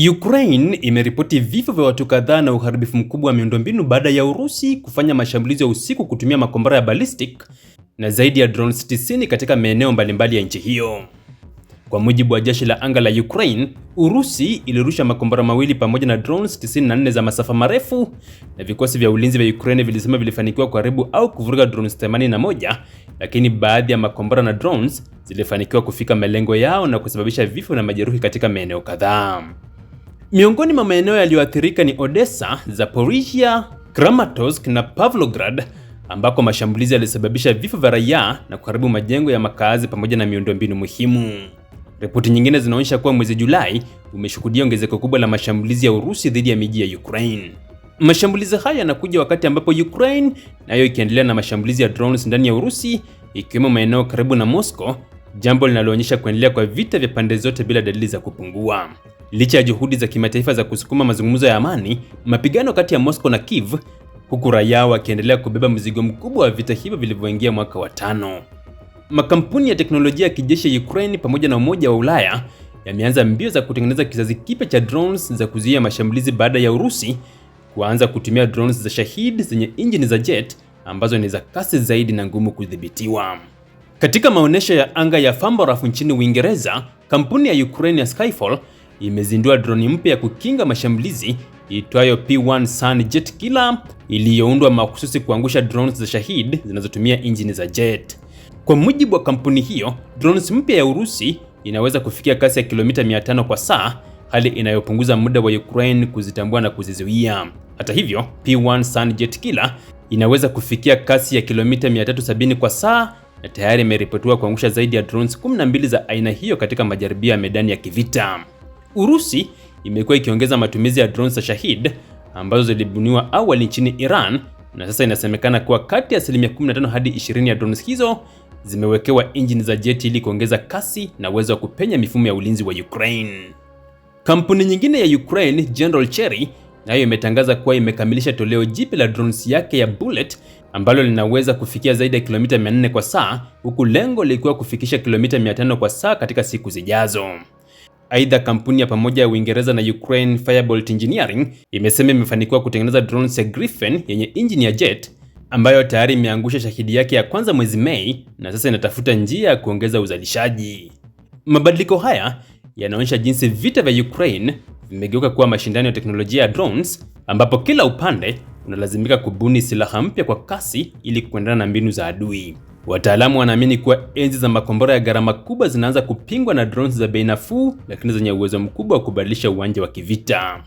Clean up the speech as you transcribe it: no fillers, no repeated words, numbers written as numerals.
Ukraine imeripoti vifo vya watu kadhaa na uharibifu mkubwa wa miundombinu baada ya Urusi kufanya mashambulizi ya usiku kutumia makombora ya ballistic na zaidi ya drones 90 katika maeneo mbalimbali ya nchi hiyo. Kwa mujibu wa jeshi la anga la Ukraine, Urusi ilirusha makombora mawili pamoja na drones 94 za masafa marefu, na vikosi vya ulinzi vya Ukraine vilisema vilifanikiwa kuharibu au kuvuruga drones 81, lakini baadhi ya makombora na drones zilifanikiwa kufika malengo yao na kusababisha vifo na majeruhi katika maeneo kadhaa. Miongoni mwa maeneo yaliyoathirika ni Odessa, Zaporizhia, Kramatorsk na Pavlograd, ambako mashambulizi yalisababisha vifo vya raia na kuharibu majengo ya makazi pamoja na miundombinu muhimu. Ripoti nyingine zinaonyesha kuwa mwezi Julai umeshuhudia ongezeko kubwa la mashambulizi ya Urusi dhidi ya miji ya Ukraine. Mashambulizi haya yanakuja wakati ambapo Ukraine nayo ikiendelea na mashambulizi ya drones ndani ya Urusi, ikiwemo maeneo karibu na Moscow, jambo linaloonyesha kuendelea kwa vita vya pande zote bila dalili za kupungua. Licha ya juhudi za kimataifa za kusukuma mazungumzo ya amani, mapigano kati ya Moscow na Kiev, huku raia wakiendelea kubeba mzigo mkubwa wa vita hivyo vilivyoingia mwaka wa 5. Makampuni ya teknolojia ya kijeshi ya Ukraine pamoja na Umoja wa Ulaya yameanza mbio za kutengeneza kizazi kipya cha drones za kuzuia mashambulizi baada ya Urusi kuanza kutumia drones za Shahid zenye injini za jet ambazo ni za kasi zaidi na ngumu kudhibitiwa. Katika maonyesho ya anga ya Farnborough nchini Uingereza, kampuni ya Ukraine ya Skyfall imezindua droni mpya ya kukinga mashambulizi iitwayo P1 Sun Jet Killer iliyoundwa mahususi kuangusha drones za Shahid zinazotumia injini za jet. Kwa mujibu wa kampuni hiyo, drones mpya ya Urusi inaweza kufikia kasi ya kilomita 500 kwa saa, hali inayopunguza muda wa Ukraine kuzitambua na kuzizuia. Hata hivyo, P1 Sun Jet Killer inaweza kufikia kasi ya kilomita 370 kwa saa na tayari imeripotiwa kuangusha zaidi ya drones 12 za aina hiyo katika majaribio ya medani ya kivita. Urusi imekuwa ikiongeza matumizi ya drones za Shahid ambazo zilibuniwa awali nchini Iran, na sasa inasemekana kuwa kati ya 15 hadi 20 ya drones hizo zimewekewa injini za jet ili kuongeza kasi na uwezo wa kupenya mifumo ya ulinzi wa Ukraine. Kampuni nyingine ya Ukraine, General Cherry, nayo imetangaza kuwa imekamilisha toleo jipya la drones yake ya Bullet ambalo linaweza kufikia zaidi ya kilomita 400 kwa saa, huku lengo likiwa kufikisha kilomita 500 kwa saa katika siku zijazo. Aidha, kampuni ya pamoja ya Uingereza na Ukraine Firebolt Engineering imesema imefanikiwa kutengeneza drones ya Griffin yenye injini ya jet ambayo tayari imeangusha Shahidi yake ya kwanza mwezi Mei na sasa inatafuta njia ya kuongeza uzalishaji. Mabadiliko haya yanaonyesha jinsi vita vya Ukraine vimegeuka kuwa mashindano ya teknolojia ya drones, ambapo kila upande unalazimika kubuni silaha mpya kwa kasi ili kuendana na mbinu za adui. Wataalamu wanaamini kuwa enzi za makombora ya gharama kubwa zinaanza kupingwa na drones za bei nafuu lakini zenye uwezo mkubwa wa kubadilisha uwanja wa kivita.